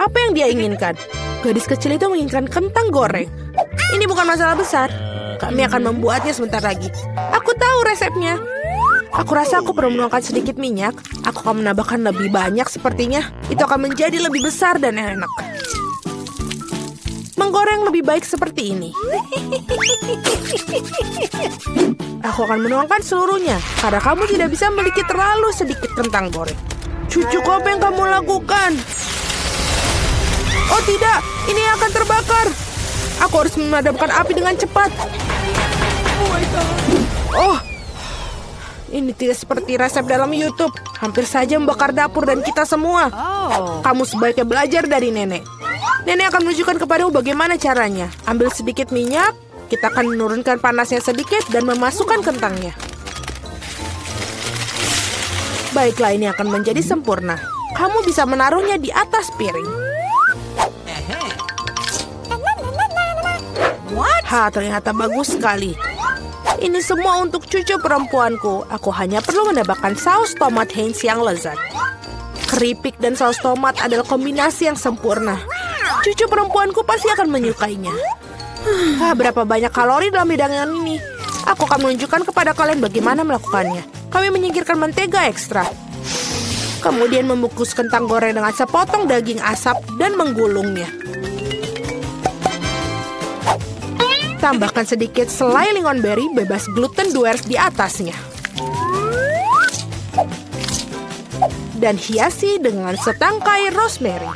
Apa yang dia inginkan? Gadis kecil itu menginginkan kentang goreng. Ini bukan masalah besar. Kami akan membuatnya sebentar lagi. Aku tahu resepnya. Aku rasa aku perlu menuangkan sedikit minyak. Aku akan menambahkan lebih banyak sepertinya. Itu akan menjadi lebih besar dan enak. Menggoreng lebih baik seperti ini. Aku akan menuangkan seluruhnya. Karena kamu tidak bisa memiliki terlalu sedikit kentang goreng. Cucuku, apa yang kamu lakukan? Oh tidak, ini akan terbakar. Aku harus memadamkan api dengan cepat. Oh, ini tidak seperti resep dalam YouTube. Hampir saja membakar dapur dan kita semua. Kamu sebaiknya belajar dari nenek. Nenek akan menunjukkan kepadamu bagaimana caranya. Ambil sedikit minyak, kita akan menurunkan panasnya sedikit dan memasukkan kentangnya. Baiklah, ini akan menjadi sempurna. Kamu bisa menaruhnya di atas piring. Ternyata bagus sekali. Ini semua untuk cucu perempuanku. Aku hanya perlu menambahkan saus tomat Heinz yang lezat. Keripik dan saus tomat adalah kombinasi yang sempurna. Cucu perempuanku pasti akan menyukainya. Berapa banyak kalori dalam hidangan ini? Aku akan menunjukkan kepada kalian bagaimana melakukannya. Kami menyingkirkan mentega ekstra. Kemudian membungkus kentang goreng dengan sepotong daging asap dan menggulungnya. Tambahkan sedikit selai lingonberry bebas gluten Duers di atasnya. Dan hiasi dengan setangkai rosemary.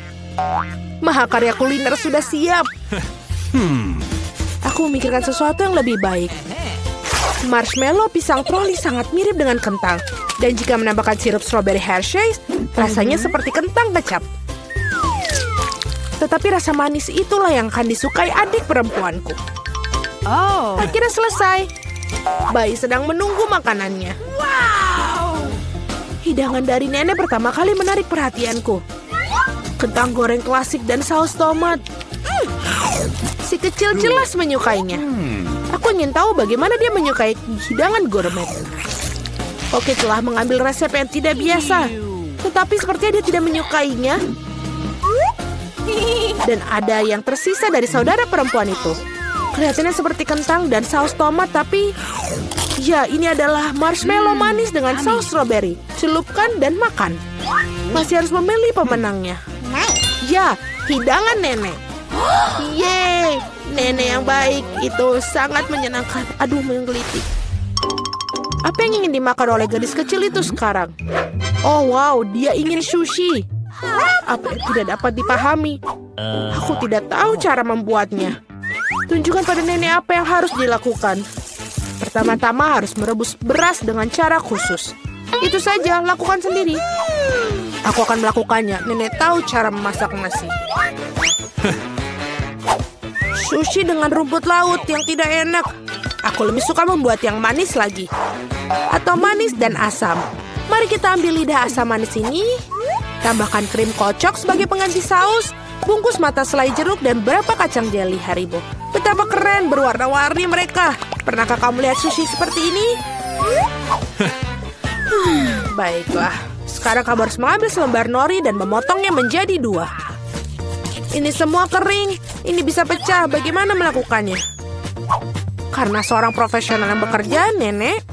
Mahakarya kuliner sudah siap. Aku memikirkan sesuatu yang lebih baik. Marshmallow pisang troli sangat mirip dengan kentang. Dan jika menambahkan sirup strawberry Hershey's, rasanya seperti kentang kecap. Tetapi rasa manis itulah yang akan disukai adik perempuanku. Akhirnya selesai. Bayi sedang menunggu makanannya. Hidangan dari nenek pertama kali menarik perhatianku. Kentang goreng klasik dan saus tomat. Si kecil jelas menyukainya. Aku ingin tahu bagaimana dia menyukai hidangan gourmet. Oke, telah mengambil resep yang tidak biasa. Tetapi sepertinya dia tidak menyukainya. Dan ada yang tersisa dari saudara perempuan itu. Kelihatannya seperti kentang dan saus tomat, tapi ya, ini adalah marshmallow manis dengan saus strawberry. Celupkan dan makan. Masih harus memilih pemenangnya. Ya, hidangan nenek. Yeay, nenek yang baik. Itu sangat menyenangkan. Aduh, menggelitik. Apa yang ingin dimakan oleh gadis kecil itu sekarang? Oh wow, dia ingin sushi. Apa yang tidak dapat dipahami? Aku tidak tahu cara membuatnya. Tunjukkan pada nenek apa yang harus dilakukan. Pertama-tama harus merebus beras dengan cara khusus. Itu saja, lakukan sendiri. Aku akan melakukannya. Nenek tahu cara memasak nasi. Sushi dengan rumput laut yang tidak enak. Aku lebih suka membuat yang manis lagi. Atau manis dan asam. Mari kita ambil lidah asam manis ini. Tambahkan krim kocok sebagai pengganti saus. Bungkus mata selai jeruk dan berapa kacang jelly Haribo. Betapa keren berwarna-warni mereka. Pernahkah kamu lihat sushi seperti ini? Baiklah. Sekarang kamu harus mengambil selembar nori dan memotongnya menjadi 2. Ini semua kering. Ini bisa pecah. Bagaimana melakukannya? Karena seorang profesional yang bekerja, nenek.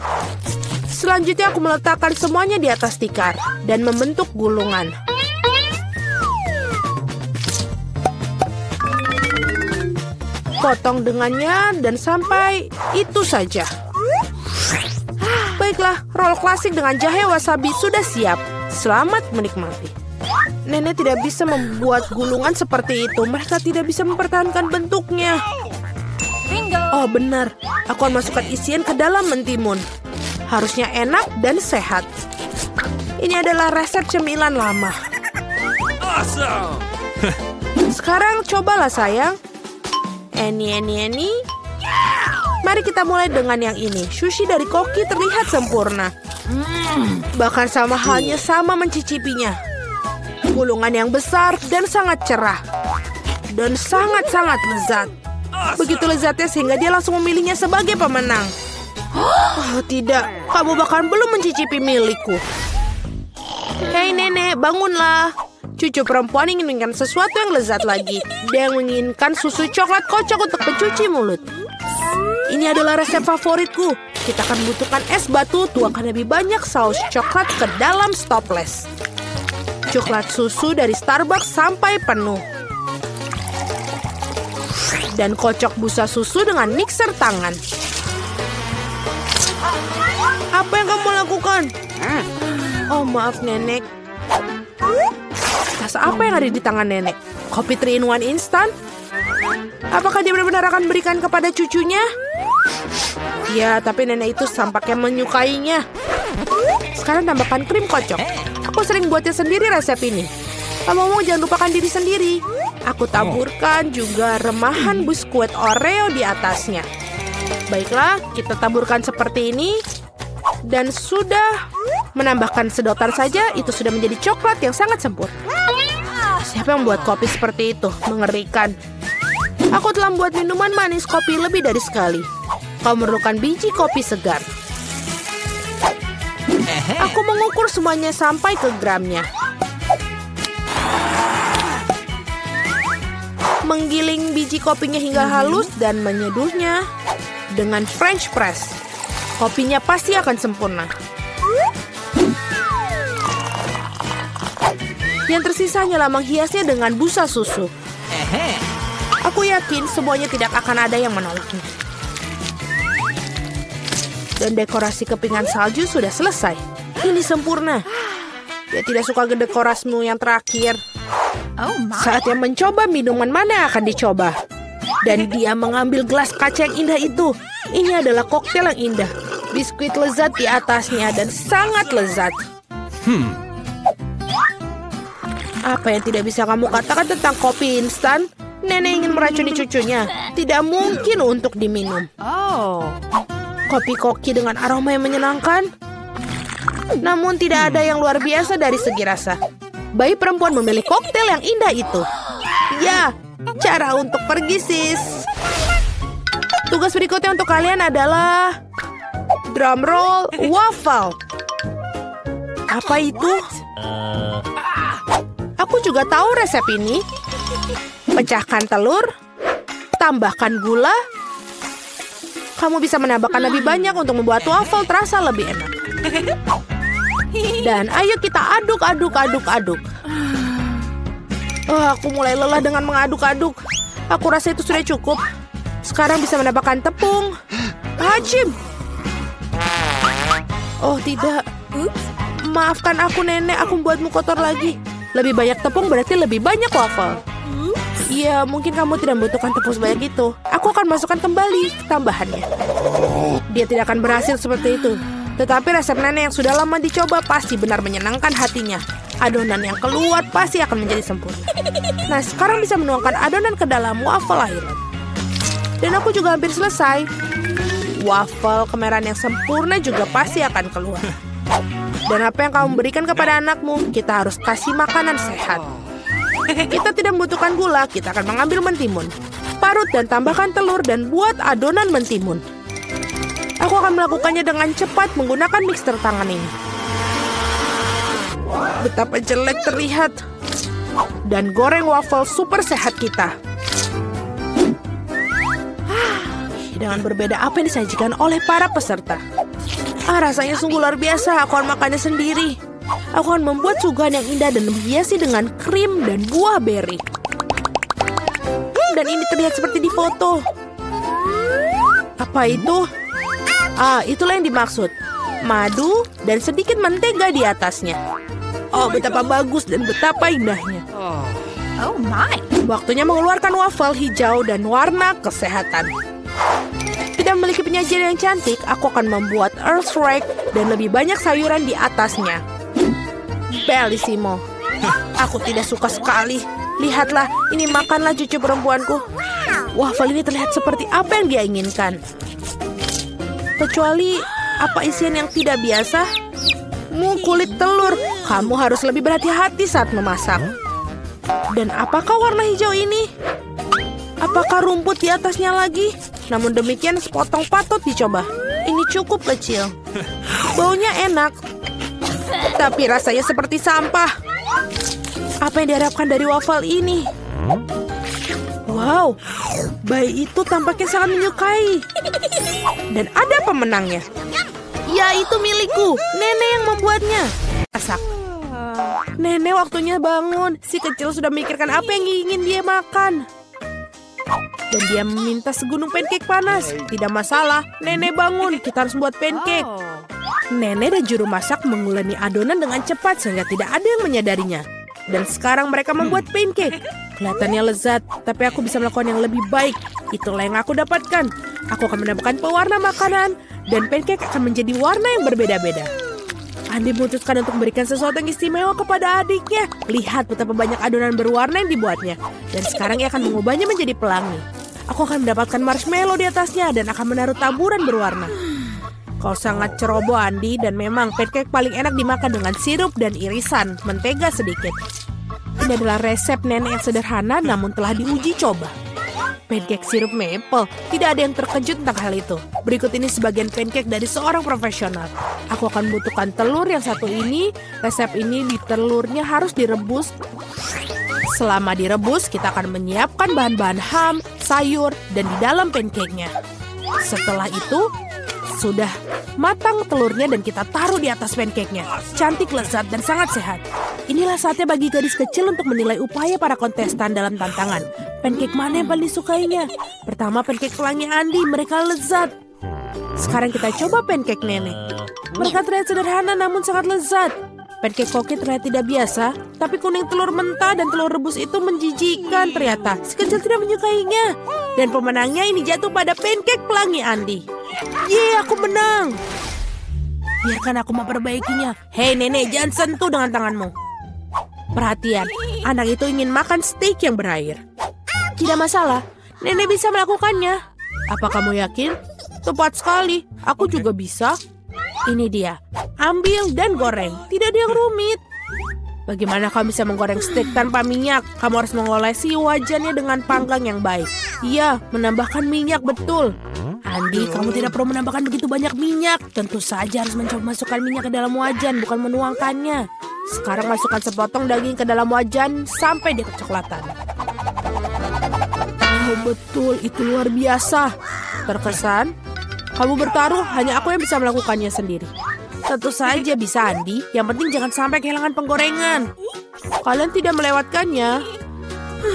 Selanjutnya aku meletakkan semuanya di atas tikar dan membentuk gulungan. Potong dengannya dan sampai itu saja. Baiklah, roll klasik dengan jahe wasabi sudah siap. Selamat menikmati. Nenek tidak bisa membuat gulungan seperti itu. Mereka tidak bisa mempertahankan bentuknya. Oh benar, aku akan masukkan isian ke dalam mentimun. Harusnya enak dan sehat. Ini adalah resep cemilan lama. Awesome. Sekarang cobalah sayang. Eni. Mari kita mulai dengan yang ini. Sushi dari Koki terlihat sempurna. Bahkan sama halnya sama mencicipinya. Gulungan yang besar dan sangat cerah. Dan sangat-sangat lezat. Begitu lezatnya sehingga dia langsung memilihnya sebagai pemenang. Oh tidak, kamu bahkan belum mencicipi milikku. Hei nenek, bangunlah. Cucu perempuan ingin menginginkan sesuatu yang lezat lagi. Dia menginginkan susu coklat kocok untuk pencuci mulut. Ini adalah resep favoritku. Kita akan membutuhkan es batu, tuangkan lebih banyak saus coklat ke dalam stopless. Coklat susu dari Starbucks sampai penuh. Dan kocok busa susu dengan mixer tangan. Apa yang kamu lakukan? Oh, maaf, Nenek. Rasa apa yang ada di tangan Nenek? Kopi 3-in-1 instan? Apakah dia benar-benar akan berikan kepada cucunya? Ya, tapi Nenek itu tampaknya menyukainya. Sekarang tambahkan krim kocok. Aku sering buatnya sendiri resep ini. Ngomong-ngomong, jangan lupakan diri sendiri. Aku taburkan juga remahan biskuit Oreo di atasnya. Baiklah, kita taburkan seperti ini. Dan sudah menambahkan sedotan saja, itu sudah menjadi coklat yang sangat sempurna. Siapa yang membuat kopi seperti itu? Mengerikan. Aku telah membuat minuman manis kopi lebih dari sekali. Kau memerlukan biji kopi segar. Aku mengukur semuanya sampai ke gramnya. Menggiling biji kopinya hingga halus dan menyeduhnya dengan French press. Kopinya pasti akan sempurna. Yang tersisa hanyalah menghiasnya dengan busa susu. Aku yakin semuanya tidak akan ada yang menolaknya. Dan dekorasi kepingan salju sudah selesai. Ini sempurna. Dia tidak suka dekorasimu yang terakhir. Saatnya mencoba minuman mana yang akan dicoba. Dan dia mengambil gelas kaca yang indah itu. Ini adalah koktail yang indah. Biskuit lezat di atasnya dan sangat lezat. Apa yang tidak bisa kamu katakan tentang kopi instan? Nenek ingin meracuni cucunya. Tidak mungkin untuk diminum. Kopi koki dengan aroma yang menyenangkan. Namun tidak ada yang luar biasa dari segi rasa. Bayi perempuan memilih koktail yang indah itu. Ya, cara untuk pergi, sis. Tugas berikutnya untuk kalian adalah drum roll waffle. Apa itu? Aku juga tahu resep ini. Pecahkan telur, tambahkan gula. Kamu bisa menambahkan lebih banyak untuk membuat waffle terasa lebih enak. Dan ayo kita aduk. Oh, aku mulai lelah dengan mengaduk-aduk. Aku rasa itu sudah cukup. Sekarang bisa menambahkan tepung. Hajim. Oh, tidak. Maafkan aku, Nenek. Aku membuatmu kotor lagi. Lebih banyak tepung berarti lebih banyak waffle. Iya, mungkin kamu tidak membutuhkan tepung sebanyak itu. Aku akan masukkan kembali tambahannya. Dia tidak akan berhasil seperti itu. Tetapi resep Nenek yang sudah lama dicoba pasti benar menyenangkan hatinya. Adonan yang keluar pasti akan menjadi sempurna. Nah, sekarang bisa menuangkan adonan ke dalam waffle island. Dan aku juga hampir selesai. Waffle kemerahan yang sempurna juga pasti akan keluar. Dan apa yang kamu berikan kepada anakmu, kita harus kasih makanan sehat. Kita tidak membutuhkan gula, kita akan mengambil mentimun. Parut dan tambahkan telur dan buat adonan mentimun. Aku akan melakukannya dengan cepat menggunakan mixer tangan ini. Betapa jelek terlihat. Dan goreng waffle super sehat kita. Dengan berbeda apa yang disajikan oleh para peserta. Rasanya sungguh luar biasa. Aku akan makannya sendiri. Aku akan membuat suguhan yang indah dan menghiasi dengan krim dan buah beri. Dan ini terlihat seperti di foto. Apa itu? Itulah yang dimaksud. Madu dan sedikit mentega di atasnya. Oh, betapa bagus dan betapa indahnya. Oh my. Waktunya mengeluarkan waffle hijau dan warna kesehatan. Tidak memiliki penyajian yang cantik, aku akan membuat earth rake dan lebih banyak sayuran di atasnya. Bellissimo. Aku tidak suka sekali. Lihatlah, ini makanlah cucu perempuanku. Waffle ini terlihat seperti apa yang dia inginkan. Kecuali apa isian yang tidak biasa? Kulit telur. Kamu harus lebih berhati-hati saat memasak. Dan apakah warna hijau ini? Apakah rumput di atasnya lagi? Namun demikian sepotong patut dicoba. Ini cukup kecil. Baunya enak. Tapi rasanya seperti sampah. Apa yang diharapkan dari waffle ini? Wow, bayi itu tampaknya sangat menyukai. Dan ada pemenangnya. Ya, itu milikku. Nenek yang membuatnya. Masak. Nenek waktunya bangun. Si kecil sudah memikirkan apa yang ingin dia makan. Dan dia meminta segunung pancake panas. Tidak masalah, nenek bangun. Kita harus membuat pancake. Nenek dan juru masak menguleni adonan dengan cepat sehingga tidak ada yang menyadarinya. Dan sekarang mereka membuat pancake. Kelihatannya lezat, tapi aku bisa melakukan yang lebih baik. Itulah yang aku dapatkan. Aku akan menambahkan pewarna makanan, dan pancake akan menjadi warna yang berbeda-beda. Andi memutuskan untuk memberikan sesuatu yang istimewa kepada adiknya. Lihat betapa banyak adonan berwarna yang dibuatnya. Dan sekarang ia akan mengubahnya menjadi pelangi. Aku akan mendapatkan marshmallow di atasnya dan akan menaruh taburan berwarna. Kau sangat ceroboh, Andi, dan memang pancake paling enak dimakan dengan sirup dan irisan mentega sedikit. Ini adalah resep nenek yang sederhana namun telah diuji coba. Pancake sirup maple, tidak ada yang terkejut tentang hal itu. Berikut ini sebagian pancake dari seorang profesional. Aku akan membutuhkan telur yang satu ini. Resep ini di telurnya harus direbus. Selama direbus, kita akan menyiapkan bahan-bahan ham, sayur, dan di dalam pancake-nya. Setelah itu, sudah matang telurnya dan kita taruh di atas pancake-nya. Cantik, lezat, dan sangat sehat. Inilah saatnya bagi gadis kecil untuk menilai upaya para kontestan dalam tantangan. Pancake mana yang paling disukainya? Pertama, pancake pelangi Andi. Mereka lezat. Sekarang kita coba pancake nenek. Mereka terlihat sederhana namun sangat lezat. Pancake koki terlihat tidak biasa, tapi kuning telur mentah dan telur rebus itu menjijikkan ternyata. Si kecil tidak menyukainya. Dan pemenangnya ini jatuh pada pancake pelangi Andi. Yeay, aku menang. Biarkan aku memperbaikinya. Hei nenek, jangan sentuh dengan tanganmu. Perhatian, anak itu ingin makan steak yang berair. Tidak masalah, nenek bisa melakukannya. Apa kamu yakin? Tepat sekali, aku juga bisa. Ini dia, ambil dan goreng. Tidak ada yang rumit. Bagaimana kamu bisa menggoreng steak tanpa minyak? Kamu harus mengolesi wajannya dengan panggang yang baik. Iya, menambahkan minyak betul. Andi, kamu tidak perlu menambahkan begitu banyak minyak. Tentu saja harus mencoba masukkan minyak ke dalam wajan, bukan menuangkannya. Sekarang masukkan sepotong daging ke dalam wajan sampai dia kecoklatan. Oh betul, itu luar biasa. Terkesan, kamu bertaruh, hanya aku yang bisa melakukannya sendiri. Tentu saja bisa, Andi. Yang penting jangan sampai kehilangan penggorengan. Kalian tidak melewatkannya.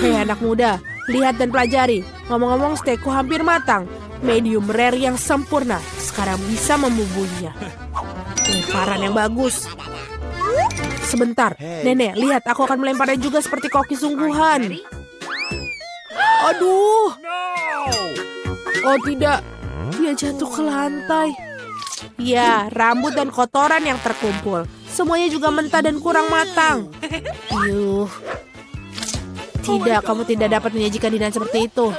Hei anak muda, lihat dan pelajari. Ngomong-ngomong, steakku hampir matang. Medium rare yang sempurna. Sekarang bisa membubuhinya. Lemparan yang bagus. Sebentar, nenek, lihat aku akan melemparnya juga seperti koki sungguhan. Aduh. Oh tidak, dia jatuh ke lantai. Ya, rambut dan kotoran yang terkumpul. Semuanya juga mentah dan kurang matang. Yuh. Tidak, kamu tidak dapat menyajikan hidangan seperti itu.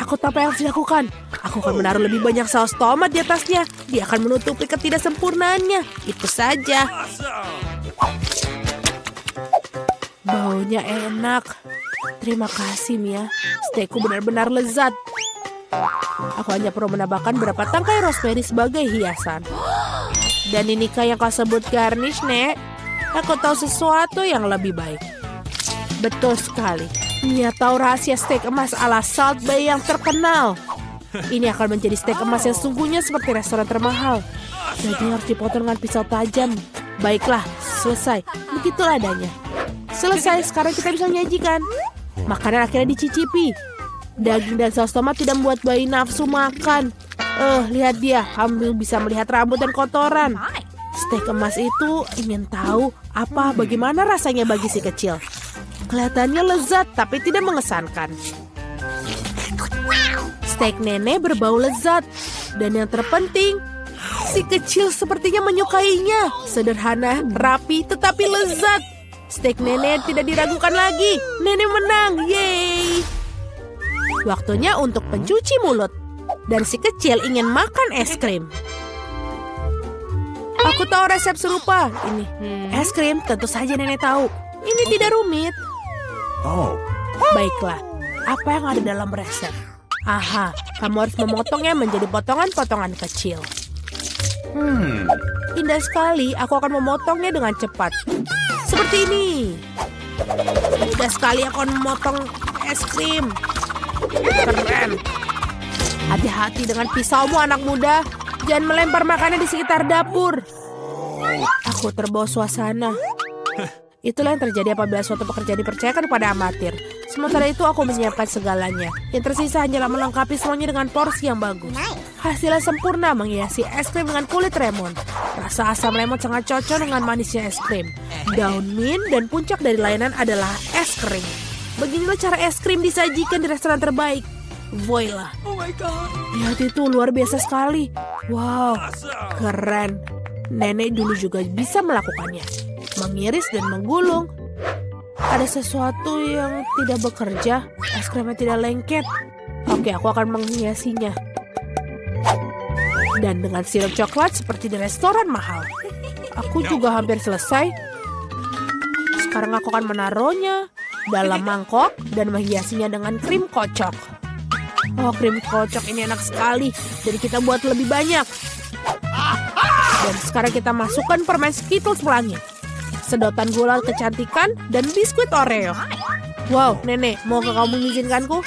Aku tahu apa yang harus dilakukan. Aku akan menaruh lebih banyak saus tomat di atasnya. Dia akan menutupi ketidaksempurnaannya. Itu saja. Baunya enak. Terima kasih, Mia. Steakku benar-benar lezat. Aku hanya perlu menambahkan beberapa tangkai rosemary sebagai hiasan. Dan inikah yang kau sebut garnish, Nek? Aku tahu sesuatu yang lebih baik. Betul sekali. Mia tahu rahasia steak emas ala Salt Bae yang terkenal. Ini akan menjadi steak emas yang sungguhnya seperti restoran termahal. Daging harus dipotong dengan pisau tajam. Baiklah, selesai. Begitulah adanya. Selesai, sekarang kita bisa menyajikan. Makanan akhirnya dicicipi. Daging dan saus tomat tidak membuat bayi nafsu makan. Lihat dia, kamu bisa melihat rambut dan kotoran. Steak emas itu ingin tahu bagaimana rasanya bagi si kecil. Kelihatannya lezat tapi tidak mengesankan. Steak nenek berbau lezat. Dan yang terpenting, si kecil sepertinya menyukainya. Sederhana, rapi, tetapi lezat. Steak nenek tidak diragukan lagi. Nenek menang, yeay. Waktunya untuk pencuci mulut. Dan si kecil ingin makan es krim. Aku tahu resep serupa. Ini es krim, tentu saja nenek tahu. Ini tidak rumit. Baiklah, apa yang ada dalam resep? Aha, kamu harus memotongnya menjadi potongan-potongan kecil. Indah sekali, aku akan memotongnya dengan cepat. Seperti ini. Mudah sekali aku memotong es krim. Keren. Hati-hati dengan pisaumu anak muda. Jangan melempar makanan di sekitar dapur. Aku terbawa suasana. Itulah yang terjadi apabila suatu pekerjaan dipercayakan kepada amatir. Sementara itu aku menyiapkan segalanya. Yang tersisa hanyalah melengkapi semuanya dengan porsi yang bagus. Hasilnya sempurna menghiasi es krim dengan kulit lemon. Rasa asam lemon sangat cocok dengan manisnya es krim. Daun mint dan puncak dari layanan adalah es krim. Beginilah cara es krim disajikan di restoran terbaik. Voila. Oh my god. Lihat itu, luar biasa sekali. Wow, keren. Nenek dulu juga bisa melakukannya. Mengiris dan menggulung. Ada sesuatu yang tidak bekerja. Es krimnya tidak lengket. Oke, aku akan menghiasinya. Dan dengan sirup coklat seperti di restoran mahal. Aku juga hampir selesai. Sekarang aku akan menaruhnya dalam mangkok dan menghiasinya dengan krim kocok. Oh, krim kocok ini enak sekali. Jadi kita buat lebih banyak. Dan sekarang kita masukkan permen Skittles pelangi, sedotan gula kecantikan, dan biskuit Oreo. Wow, Nenek, mau kamu mengizinkanku?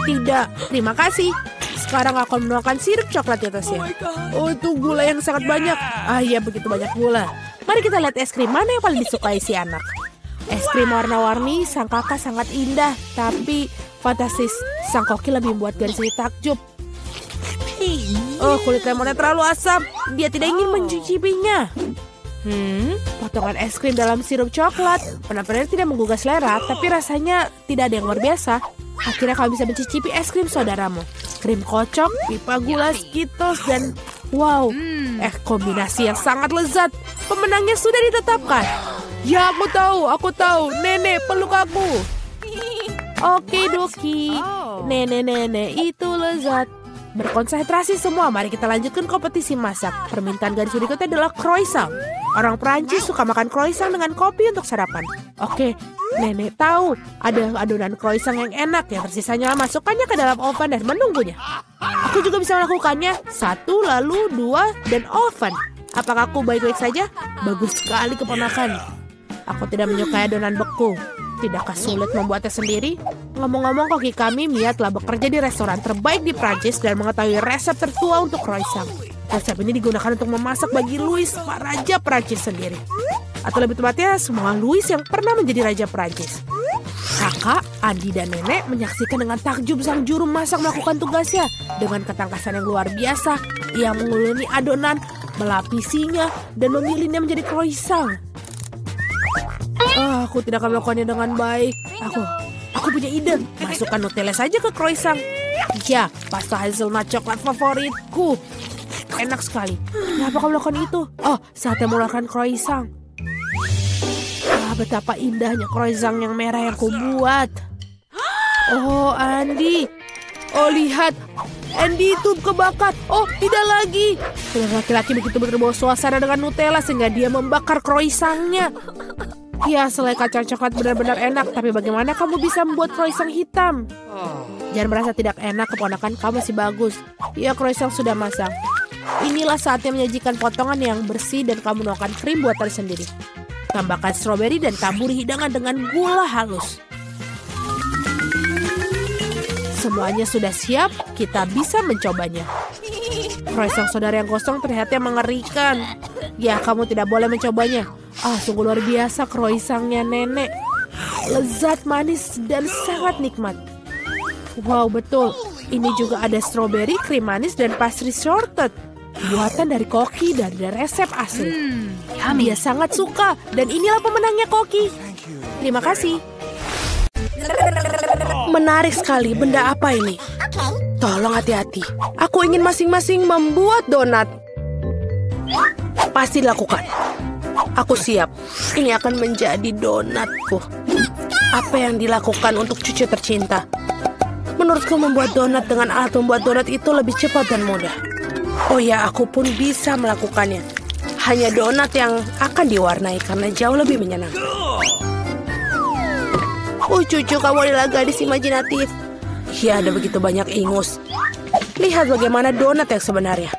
Tidak, terima kasih. Sekarang aku akan menuangkan sirup coklat di atasnya. Oh, itu gula yang sangat banyak. Ah iya, begitu banyak gula. Mari kita lihat es krim mana yang paling disukai si anak. Es krim warna-warni, sang kakak sangat indah. Tapi fantastis, sang koki lebih membuat garis ini takjub. Oh, kulit lemonnya terlalu asam. Dia tidak ingin mencicipinya. Potongan es krim dalam sirup coklat. Benar-benar tidak menggugah selera, tapi rasanya tidak ada yang luar biasa. Akhirnya kamu bisa mencicipi es krim saudaramu. Krim kocok, pipa gula, Skittles, dan wow, kombinasi yang sangat lezat. Pemenangnya sudah ditetapkan. Ya, aku tahu. Nenek, peluk aku. Oke, Doki. Nenek, itu lezat. Berkonsentrasi semua, mari kita lanjutkan kompetisi masak. Permintaan garis berikutnya adalah croissant. Orang Prancis suka makan croissant dengan kopi untuk sarapan. Oke, Nenek tahu ada adonan croissant yang enak. Yang tersisanya masukkannya ke dalam oven dan menunggunya. Aku juga bisa melakukannya. 1, lalu 2, dan oven. Apakah aku baik-baik saja? Bagus sekali keponakan. Aku tidak menyukai adonan beku. Tidakkah sulit membuatnya sendiri? Ngomong-ngomong, koki kami Mia telah bekerja di restoran terbaik di Prancis dan mengetahui resep tertua untuk croissant. Resep ini digunakan untuk memasak bagi Louis, Pak Raja Prancis sendiri. Atau lebih tepatnya, semua Louis yang pernah menjadi Raja Prancis. Kakak, Andi, dan Nenek menyaksikan dengan takjub sang juru masak melakukan tugasnya. Dengan ketangkasan yang luar biasa, ia menguluni adonan, melapisinya, dan memilihnya menjadi croissant. Aku tidak akan melakukannya dengan baik. Aku punya ide. Masukkan Nutella saja ke croissant. Ya, pasta hazelnut coklat favoritku. Enak sekali. Kenapa kamu melakukan itu? Oh, saatnya mengeluarkan croissant. Betapa indahnya croissant yang merah yang kubuat. Oh, Andi. Oh, lihat. Andy itu kebakar. Oh, tidak lagi. Laki-laki begitu berbawa suasana dengan Nutella sehingga dia membakar croissantnya. Ya, selai kacang coklat benar-benar enak. Tapi bagaimana kamu bisa membuat croissant hitam? Jangan merasa tidak enak, keponakan kamu masih bagus. Ya, croissant sudah masak. Inilah saatnya menyajikan potongan yang bersih dan kamu menuangkan krim buatan sendiri. Tambahkan stroberi dan taburi hidangan dengan gula halus. Semuanya sudah siap, kita bisa mencobanya. Croissant saudara yang gosong terlihatnya mengerikan. Ya, kamu tidak boleh mencobanya. Sungguh luar biasa croissantnya Nenek. Lezat, manis, dan sangat nikmat. Wow, betul. Ini juga ada stroberi, krim manis, dan pastry shorted. Buatan dari koki dari resep asli. Dia sangat suka. Dan inilah pemenangnya koki. Terima kasih. Menarik sekali, benda apa ini? Tolong hati-hati. Aku ingin masing-masing membuat donat. Pasti dilakukan. Aku siap. Ini akan menjadi donatku. Apa yang dilakukan untuk cucu tercinta? Menurutku membuat donat dengan alat membuat donat itu lebih cepat dan mudah. Oh ya, aku pun bisa melakukannya. Hanya donat yang akan diwarnai karena jauh lebih menyenangkan. Cucu, kamu adalah gadis imajinatif. Ya, ada begitu banyak ingus. Lihat bagaimana donat yang sebenarnya.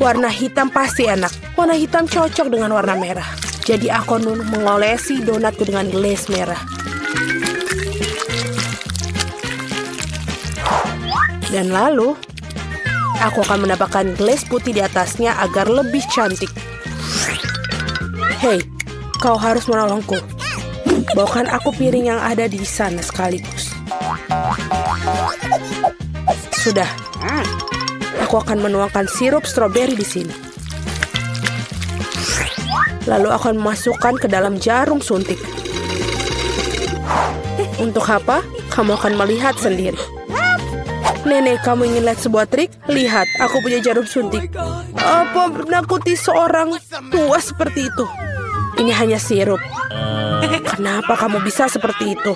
Warna hitam pasti enak. Warna hitam cocok dengan warna merah. Jadi aku mengolesi donatku dengan glaze merah. Dan lalu, aku akan menambahkan glaze putih di atasnya agar lebih cantik. Hei, kau harus menolongku. Bawakan aku piring yang ada di sana sekaligus. Sudah. Aku akan menuangkan sirup stroberi di sini. Lalu akan memasukkan ke dalam jarum suntik. Untuk apa? Kamu akan melihat sendiri. Nenek, kamu ingin lihat sebuah trik? Lihat, aku punya jarum suntik. Apa menakuti seorang tua seperti itu? Ini hanya sirup. Kenapa kamu bisa seperti itu?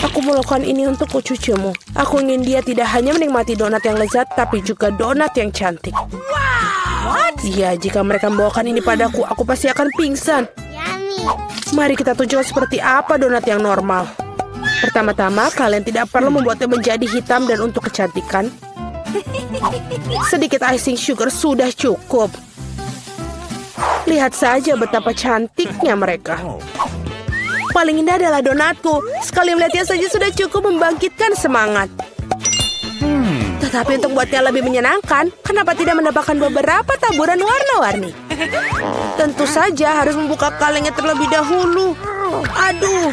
Aku melakukan ini untuk cucumu. Aku ingin dia tidak hanya menikmati donat yang lezat, tapi juga donat yang cantik. Iya, jika mereka membawakan ini padaku, aku pasti akan pingsan. Mari kita tunjukkan seperti apa donat yang normal. Pertama-tama, kalian tidak perlu membuatnya menjadi hitam dan untuk kecantikan. Sedikit icing sugar sudah cukup. Lihat saja betapa cantiknya mereka. Paling indah adalah donatku. Sekali melihatnya saja sudah cukup membangkitkan semangat. Tetapi untuk buatnya lebih menyenangkan, kenapa tidak menambahkan beberapa taburan warna-warni? Tentu saja harus membuka kalengnya terlebih dahulu. Aduh.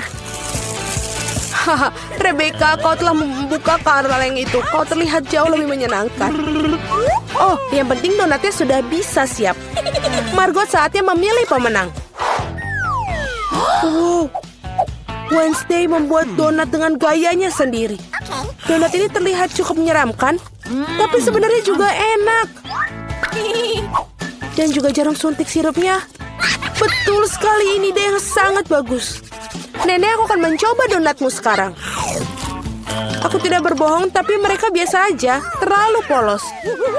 Haha, Rebecca, kau telah membuka kaleng itu. Kau terlihat jauh lebih menyenangkan. Oh, yang penting donatnya sudah bisa siap. Margot, saatnya memilih pemenang. Wow. Wednesday membuat donat dengan gayanya sendiri. Donat ini terlihat cukup menyeramkan, tapi sebenarnya juga enak. Dan juga jarum suntik sirupnya. Betul sekali, ini ide yang sangat bagus. Nenek, aku akan mencoba donatmu sekarang. Aku tidak berbohong, tapi mereka biasa aja, terlalu polos.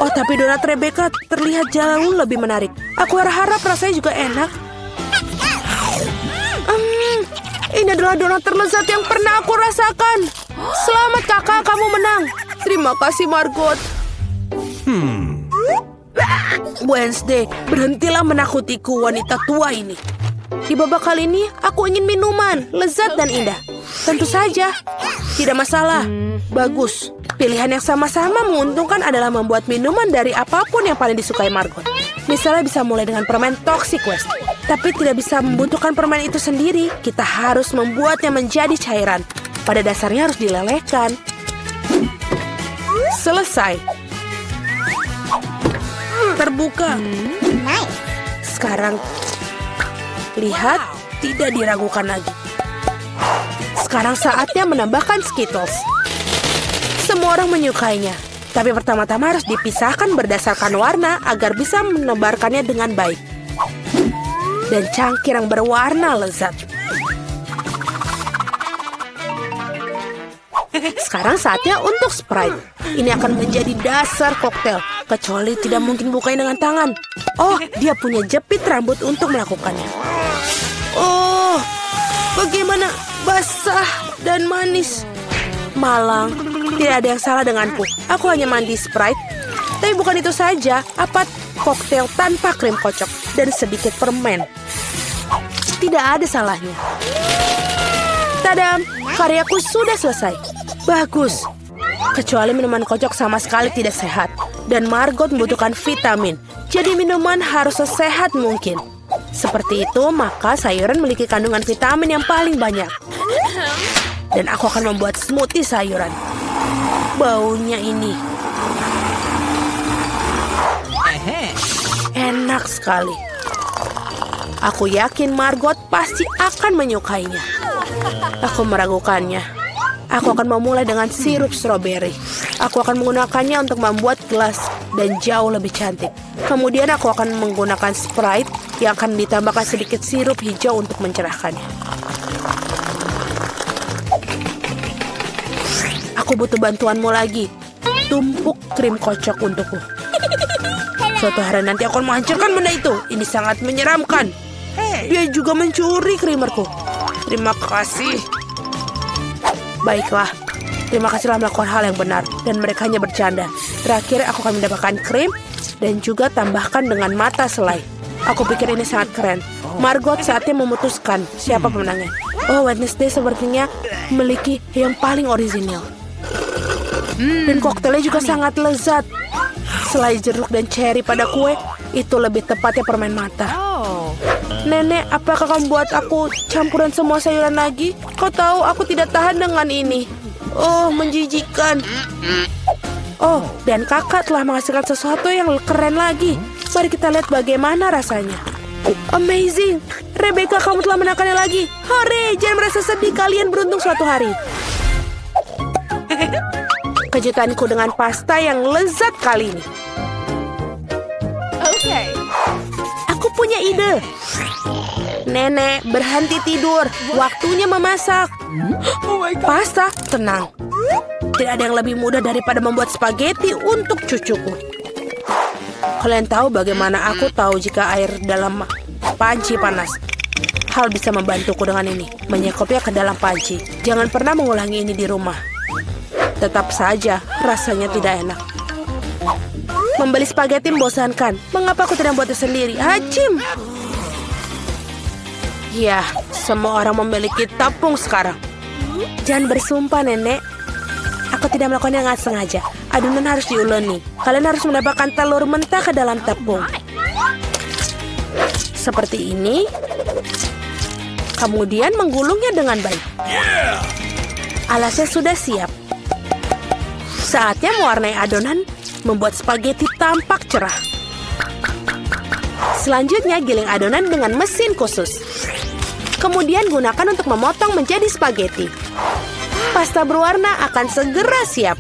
Oh, tapi donat Rebecca terlihat jauh lebih menarik. Aku harap rasanya juga enak. Ini adalah donat terlezat yang pernah aku rasakan. Selamat kakak, kamu menang. Terima kasih, Margot. Wednesday, berhentilah menakutiku, wanita tua ini. Di babak kali ini, aku ingin minuman, lezat dan indah. Tentu saja, tidak masalah. Bagus. Pilihan yang sama-sama menguntungkan adalah membuat minuman dari apapun yang paling disukai Margot. Misalnya bisa mulai dengan permen Toxic West. Tapi tidak bisa membutuhkan permen itu sendiri. Kita harus membuatnya menjadi cairan. Pada dasarnya harus dilelehkan. Selesai. Terbuka. Sekarang, lihat, tidak diragukan lagi. Sekarang saatnya menambahkan Skittles. Semua orang menyukainya. Tapi pertama-tama harus dipisahkan berdasarkan warna agar bisa menebarkannya dengan baik. Dan cangkir yang berwarna lezat. Sekarang saatnya untuk Sprite. Ini akan menjadi dasar koktail. Kecuali tidak mungkin bukain dengan tangan. Oh, dia punya jepit rambut untuk melakukannya. Oh, bagaimana basah dan manis. Malang, tidak ada yang salah denganku. Aku hanya mandi Sprite. Tapi bukan itu saja, apa koktail tanpa krim kocok dan sedikit permen. Tidak ada salahnya. Tadam, karyaku sudah selesai. Bagus. Kecuali minuman kocok sama sekali tidak sehat. Dan Margot membutuhkan vitamin. Jadi minuman harus sesehat mungkin. Seperti itu, maka sayuran memiliki kandungan vitamin yang paling banyak. Dan aku akan membuat smoothie sayuran. Baunya ini. Enak sekali. Aku yakin Margot pasti akan menyukainya. Aku meragukannya. Aku akan memulai dengan sirup stroberi. Aku akan menggunakannya untuk membuat gelas dan jauh lebih cantik. Kemudian aku akan menggunakan Sprite yang akan ditambahkan sedikit sirup hijau untuk mencerahkannya. Aku butuh bantuanmu lagi. Tumpuk krim kocok untukku. Suatu hari nanti aku akan menghancurkan benda itu. Ini sangat menyeramkan. Dia juga mencuri krimerku. Terima kasih. Baiklah. Terima kasih telah melakukan hal yang benar. Dan mereka hanya bercanda. Terakhir aku akan mendapatkan krim. Dan juga tambahkan dengan mata selai. Aku pikir ini sangat keren. Margot saatnya memutuskan siapa pemenangnya. Oh, Wednesday sepertinya memiliki yang paling orisinil. Dan koktelnya juga sangat lezat. Selain jeruk dan cherry pada kue, itu lebih tepatnya permen mata. Nenek, apakah kamu buat aku campuran semua sayuran lagi? Kau tahu aku tidak tahan dengan ini. Oh, menjijikan. Oh, dan kakak telah menghasilkan sesuatu yang keren lagi. Mari kita lihat bagaimana rasanya. Amazing! Rebecca, kamu telah menangkannya lagi. Hore, jangan merasa sedih, kalian beruntung suatu hari. Kejutanku dengan pasta yang lezat kali ini. Okay. Aku punya ide. Nenek, berhenti tidur. Waktunya memasak. Pasta, tenang. Tidak ada yang lebih mudah daripada membuat spaghetti untuk cucuku. Kalian tahu bagaimana aku tahu jika air dalam panci panas? Hal bisa membantuku dengan ini. Menyekopnya ke dalam panci. Jangan pernah mengulangi ini di rumah. Tetap saja, rasanya tidak enak. Membeli spaghetti membosankan. Mengapa aku tidak membuatnya sendiri? Hacim! Ya, semua orang memiliki tepung sekarang. Jangan bersumpah, Nenek. Aku tidak melakukannya dengan sengaja. Adonan harus diuleni. Kalian harus mendapatkan telur mentah ke dalam tepung. Seperti ini. Kemudian menggulungnya dengan baik. Alasnya sudah siap. Saatnya mewarnai adonan, membuat spaghetti tampak cerah. Selanjutnya giling adonan dengan mesin khusus. Kemudian gunakan untuk memotong menjadi spaghetti. Pasta berwarna akan segera siap.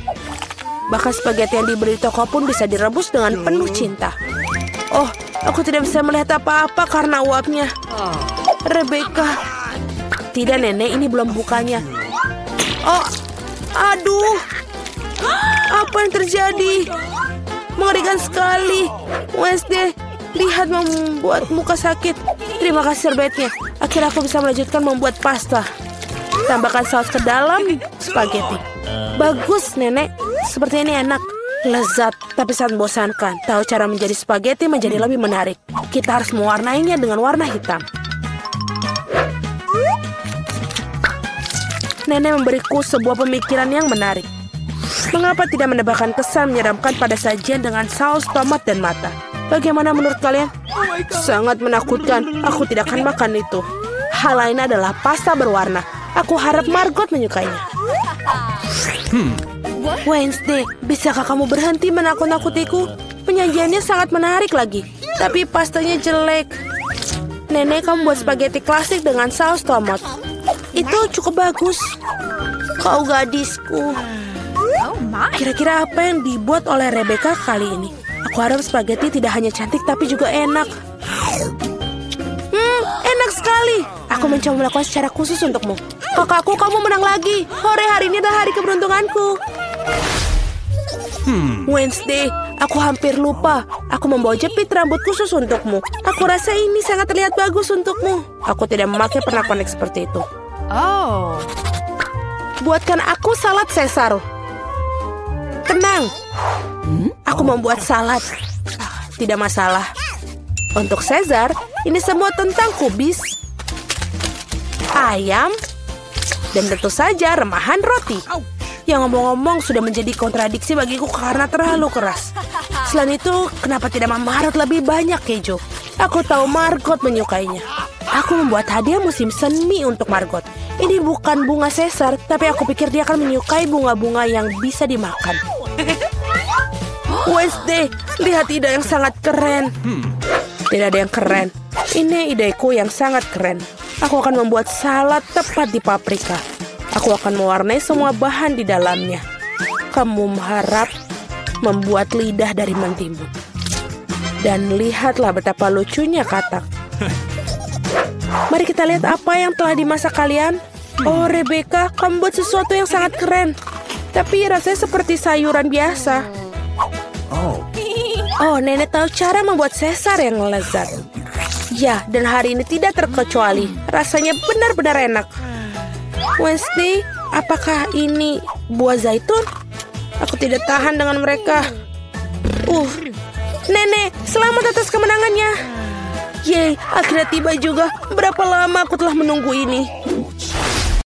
Bahkan spaghetti yang diberi toko pun bisa direbus dengan penuh cinta. Oh, aku tidak bisa melihat apa-apa karena uapnya. Rebecca. Tidak, Nenek, ini belum bukanya. Oh, aduh. Apa yang terjadi? Mengerikan sekali. Wednesday, lihat membuat muka sakit. Terima kasih serbetnya. Akhirnya aku bisa melanjutkan membuat pasta. Tambahkan saus ke dalam spaghetti. Bagus, Nenek. Seperti ini enak. Lezat, tapi sangat membosankan. Tahu cara menjadi spaghetti menjadi lebih menarik. Kita harus mewarnainya dengan warna hitam. Nenek memberiku sebuah pemikiran yang menarik. Mengapa tidak menambahkan kesan menyeramkan pada sajian dengan saus tomat dan mata? Bagaimana menurut kalian? Sangat menakutkan. Aku tidak akan makan itu. Hal lain adalah pasta berwarna. Aku harap Margot menyukainya. Wednesday, bisakah kamu berhenti menakut-nakutiku? Penyajiannya sangat menarik lagi. Tapi pastanya jelek. Nenek, kamu buat spaghetti klasik dengan saus tomat. Itu cukup bagus. Kau gadisku. Kira-kira apa yang dibuat oleh Rebecca kali ini? Aku harap spaghetti tidak hanya cantik tapi juga enak. Enak sekali. Aku mencoba melakukan secara khusus untukmu. Kakakku, kamu menang lagi. Hore, hari ini adalah hari keberuntunganku. Wednesday, aku hampir lupa. Aku membawa jepit rambut khusus untukmu. Aku rasa ini sangat terlihat bagus untukmu. Aku tidak memakai pernak-pernik seperti itu. Oh. Buatkan aku salad Caesar. Tenang. Aku membuat salad. Tidak masalah. Untuk Caesar, ini semua tentang kubis, ayam, dan tentu saja remahan roti. Yang ngomong-ngomong sudah menjadi kontradiksi bagiku karena terlalu keras. Selain itu, kenapa tidak memarut lebih banyak keju? Aku tahu Margot menyukainya. Aku membuat hadiah musim semi untuk Margot. Ini bukan bunga Caesar, tapi aku pikir dia akan menyukai bunga-bunga yang bisa dimakan. Wednesday, lihat ide yang sangat keren. Tidak ada yang keren. Ini ideku yang sangat keren. Aku akan membuat salad tepat di paprika. Aku akan mewarnai semua bahan di dalamnya. Kamu harap membuat lidah dari mentimun. Dan lihatlah betapa lucunya katak. Mari kita lihat apa yang telah dimasak kalian. Oh, Rebecca, kamu buat sesuatu yang sangat keren. Tapi rasanya seperti sayuran biasa. Oh, Nenek tahu cara membuat Caesar yang lezat. Ya, dan hari ini tidak terkecuali. Rasanya benar-benar enak. Wednesday, apakah ini buah zaitun? Aku tidak tahan dengan mereka. Nenek, selamat atas kemenangannya. Yeay, akhirnya tiba juga. Berapa lama aku telah menunggu ini?